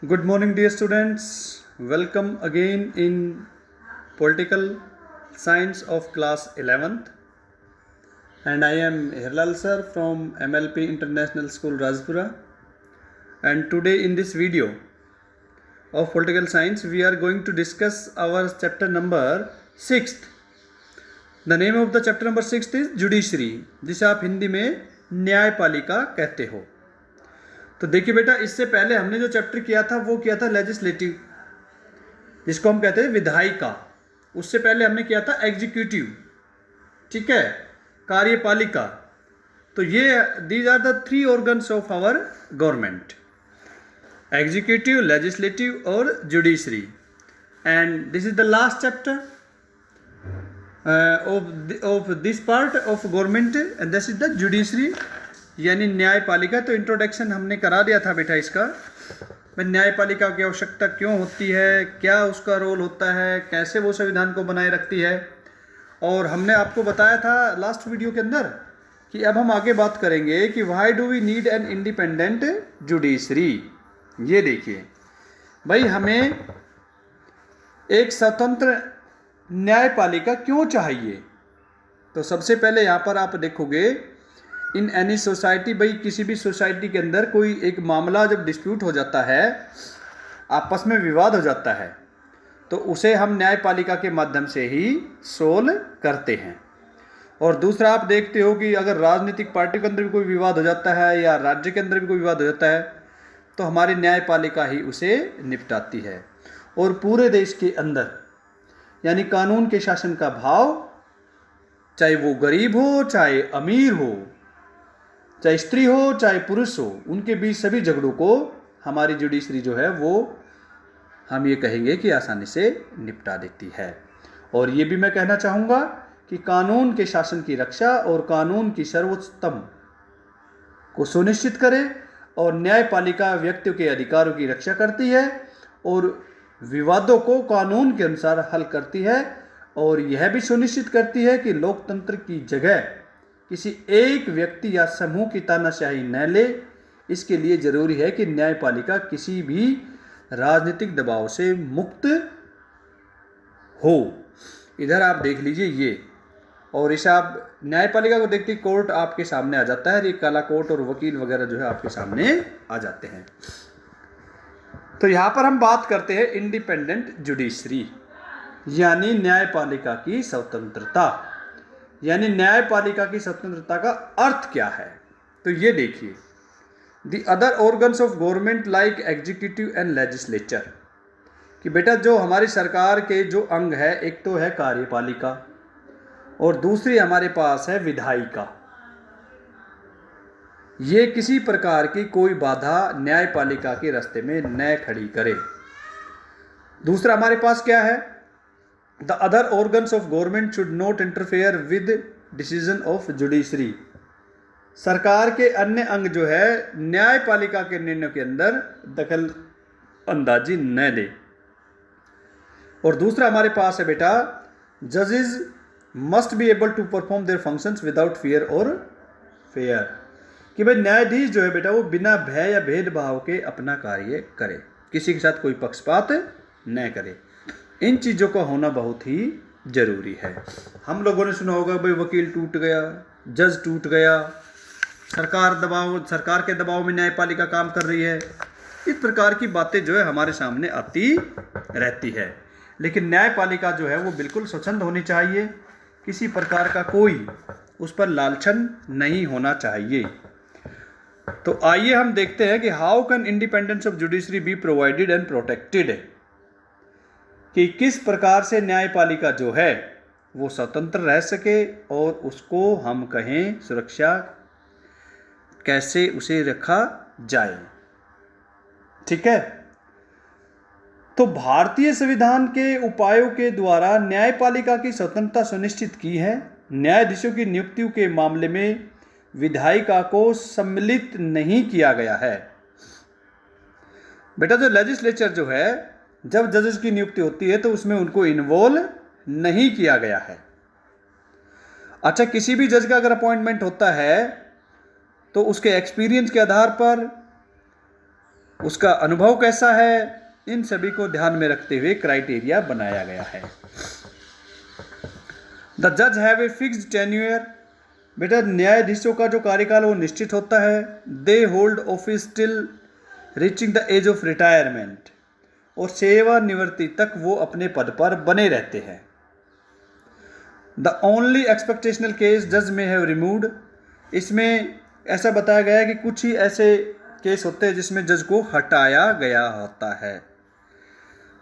Good morning, dear students. Welcome again in Political Science of class 11th. And I am Hirlal sir from MLP International School, Rajpura. And today in this video of Political Science, we are going to discuss our chapter number 6th. The name of the chapter number 6th is Judiciary, जिसे आप हिंदी में न्यायपालिका कहते हो। तो देखिए बेटा, इससे पहले हमने जो चैप्टर किया था वो किया था लेजिस्लेटिव, जिसको हम कहते हैं विधायिका। उससे पहले हमने किया था एग्जीक्यूटिव, ठीक है, कार्यपालिका। तो ये these are the three organs of our government, executive, legislative और judiciary. And this is the last chapter of this part of government and this is the judiciary, यानी न्यायपालिका। तो इंट्रोडक्शन हमने करा दिया था बेटा इसका, न्यायपालिका की आवश्यकता क्यों होती है, क्या उसका रोल होता है, कैसे वो संविधान को बनाए रखती है। और हमने आपको बताया था लास्ट वीडियो के अंदर कि अब हम आगे बात करेंगे कि why do we need an independent judiciary. ये देखिए भाई, हमें एक स्वतंत्र न्यायपालिका क्यों चाहिए। तो सबसे पहले यहाँ पर आप देखोगे, इन एनी सोसाइटी, भाई किसी भी सोसाइटी के अंदर कोई एक मामला जब डिस्प्यूट हो जाता है, आपस में विवाद हो जाता है, तो उसे हम न्यायपालिका के माध्यम से ही सोल्व करते हैं। और दूसरा आप देखते हो कि अगर राजनीतिक पार्टी के अंदर भी कोई विवाद हो जाता है या राज्य के अंदर भी कोई विवाद हो जाता है, तो हमारी न्यायपालिका ही उसे निपटाती है। और पूरे देश के अंदर यानी कानून के शासन का भाव, चाहे वो गरीब हो चाहे अमीर हो, चाहे स्त्री हो चाहे पुरुष हो, उनके बीच सभी झगड़ों को हमारी जुडिशरी जो है वो हम ये कहेंगे कि आसानी से निपटा देती है। और ये भी मैं कहना चाहूँगा कि कानून के शासन की रक्षा और कानून की सर्वोच्चतम को सुनिश्चित करे, और न्यायपालिका व्यक्तियों के अधिकारों की रक्षा करती है और विवादों को कानून के अनुसार हल करती है, और यह भी सुनिश्चित करती है कि लोकतंत्र की जगह किसी एक व्यक्ति या समूह की तानाशाही न ले। इसके लिए जरूरी है कि न्यायपालिका किसी भी राजनीतिक दबाव से मुक्त हो। इधर आप देख लीजिए ये, और इस आप न्यायपालिका को देखते ही कोर्ट आपके सामने आ जाता है, ये काला कोर्ट और वकील वगैरह जो है आपके सामने आ जाते हैं। तो यहाँ पर हम बात करते हैं इंडिपेंडेंट जुडिशरी, यानी न्यायपालिका की स्वतंत्रता। यानी न्यायपालिका की स्वतंत्रता का अर्थ क्या है। तो ये देखिए, the other organs of government like executive and legislature, कि बेटा जो हमारी सरकार के जो अंग है, एक तो है कार्यपालिका और दूसरी हमारे पास है विधायिका। ये किसी प्रकार की कोई बाधा न्यायपालिका के रास्ते में न खड़ी करे। दूसरा हमारे पास क्या है, The other organs of government should not interfere with decision of judiciary. सरकार के अन्य अंग जो है न्यायपालिका के निर्णय के अंदर दखल अंदाजी न दे। और दूसरा हमारे पास है बेटा, जजेस must be able to perform their functions without fear और फेयर, कि भाई न्यायाधीश जो है बेटा वो बिना भय या भेदभाव के अपना कार्य करे, किसी के साथ कोई पक्षपात न करे। इन चीज़ों का होना बहुत ही जरूरी है। हम लोगों ने सुना होगा भाई, वकील टूट गया, जज टूट गया, सरकार के दबाव में न्यायपालिका काम कर रही है। इस प्रकार की बातें जो है हमारे सामने आती रहती है। लेकिन न्यायपालिका जो है वो बिल्कुल स्वच्छंद होनी चाहिए, किसी प्रकार का कोई उस पर लालचन नहीं होना चाहिए। तो आइए हम देखते हैं कि how can independence of judiciary be provided and protected, कि किस प्रकार से न्यायपालिका जो है वो स्वतंत्र रह सके और उसको हम कहें सुरक्षा कैसे उसे रखा जाए। ठीक है, तो भारतीय संविधान के उपायों के द्वारा न्यायपालिका की स्वतंत्रता सुनिश्चित की है। न्यायाधीशों की नियुक्तियों के मामले में विधायिका को सम्मिलित नहीं किया गया है। बेटा जो लेजिस्लेचर जो है, जब जजेस की नियुक्ति होती है तो उसमें उनको इन्वॉल्व नहीं किया गया है। अच्छा, किसी भी जज का अगर अपॉइंटमेंट होता है तो उसके एक्सपीरियंस के आधार पर उसका अनुभव कैसा है, इन सभी को ध्यान में रखते हुए क्राइटेरिया बनाया गया है। द जज हैव ए फिक्स्ड टेन्यूर, बेटा न्यायाधीशों का जो कार्यकाल वो निश्चित होता है। They hold office till reaching the age of retirement, और सेवानिवृत्ति तक वो अपने पद पर बने रहते हैं। द ओनली एक्सपेक्टेशनल केस जज में हैव रिमूव्ड, इसमें ऐसा बताया गया है कि कुछ ही ऐसे केस होते हैं जिसमें जज को हटाया गया होता है।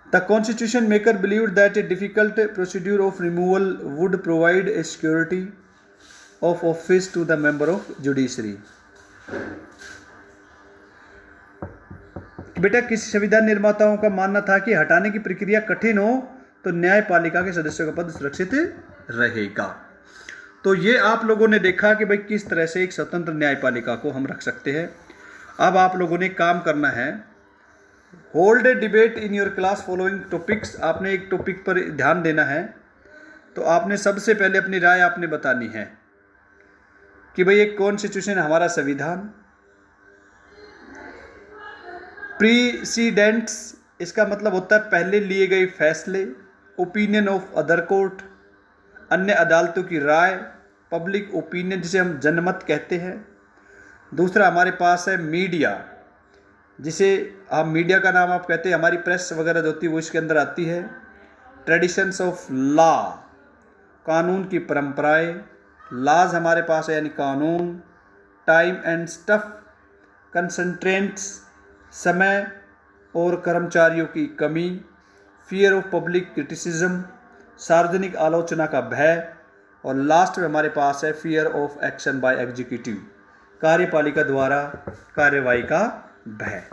The constitution maker believed that a difficult procedure of removal would provide a security of office to the member of judiciary. बेटा किसी संविधान निर्माताओं का मानना था कि हटाने की प्रक्रिया कठिन हो तो न्यायपालिका के सदस्यों का पद सुरक्षित रहेगा। तो ये आप लोगों ने देखा कि भाई किस तरह से एक स्वतंत्र न्यायपालिका को हम रख सकते हैं। अब आप लोगों ने काम करना है, hold a debate in your class following topics, आपने एक टॉपिक पर ध्यान देना है। तो आपने सबसे पहले अपनी राय आपने बतानी है कि भाई एक कॉन्स्टिट्यूशन हमारा संविधान। प्रीसीडेंट्स, इसका मतलब होता है पहले लिए गए फैसले। ओपिनियन ऑफ अदर कोर्ट, अन्य अदालतों की राय। पब्लिक ओपिनियन, जिसे हम जनमत कहते हैं। दूसरा हमारे पास है मीडिया, जिसे हम मीडिया का नाम आप कहते हैं, हमारी प्रेस वगैरह जो होती है वो इसके अंदर आती है। ट्रेडिशंस ऑफ लॉ, कानून की परंपराएं। लॉज हमारे पास है यानी कानून। टाइम एंड स्टफ, कंसंट्रेंट्स, समय और कर्मचारियों की कमी। फियर ऑफ पब्लिक क्रिटिसिज्म, सार्वजनिक आलोचना का भय। और लास्ट में हमारे पास है fear of action by executive, कार्यपालिका द्वारा कार्यवाही का भय।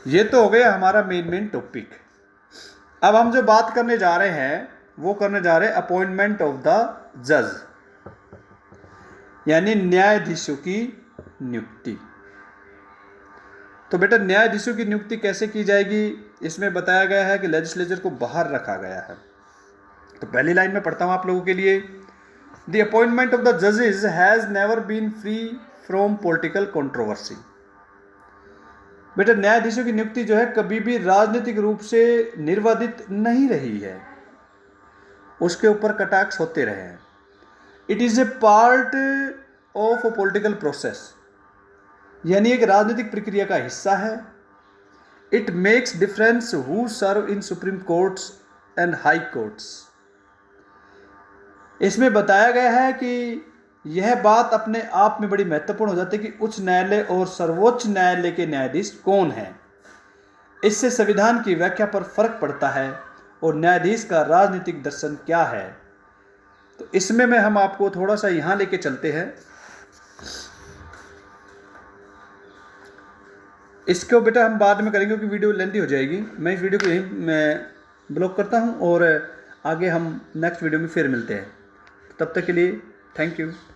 ये तो हो गया हमारा मेन टॉपिक। अब हम जो बात करने जा रहे हैं वो करने जा रहे हैं अपॉइंटमेंट ऑफ द जज, यानी न्यायाधीशों की नियुक्ति। तो बेटा न्यायाधीशों की नियुक्ति कैसे की जाएगी, इसमें बताया गया है कि लेजिस्लेचर को बाहर रखा गया है। तो पहली लाइन में पढ़ता हूं आप लोगों के लिए। द अपॉइंटमेंट ऑफ द जजेस has never been free from political controversy. बेटा न्यायाधीशों की नियुक्ति जो है कभी भी राजनीतिक रूप से निर्वादित नहीं रही है, उसके ऊपर कटाक्ष होते रहे हैं। It is a part of a political process, यानी एक राजनीतिक प्रक्रिया का हिस्सा है। It makes difference who serve in supreme courts and high courts. इसमें बताया गया है कि यह बात अपने आप में बड़ी महत्वपूर्ण हो जाती है कि उच्च न्यायालय और सर्वोच्च न्यायालय के न्यायाधीश कौन हैं। इससे संविधान की व्याख्या पर फर्क पड़ता है और न्यायाधीश का राजनीतिक दर्शन क्या है। तो इसमें हम आपको थोड़ा सा यहाँ लेके चलते हैं। इसको बेटा हम बाद में करेंगे क्योंकि वीडियो लेंथी हो जाएगी। मैं इस वीडियो को यहीं मैं ब्लॉक करता हूँ और आगे हम नेक्स्ट वीडियो में फिर मिलते हैं। तब तक के लिए थैंक यू।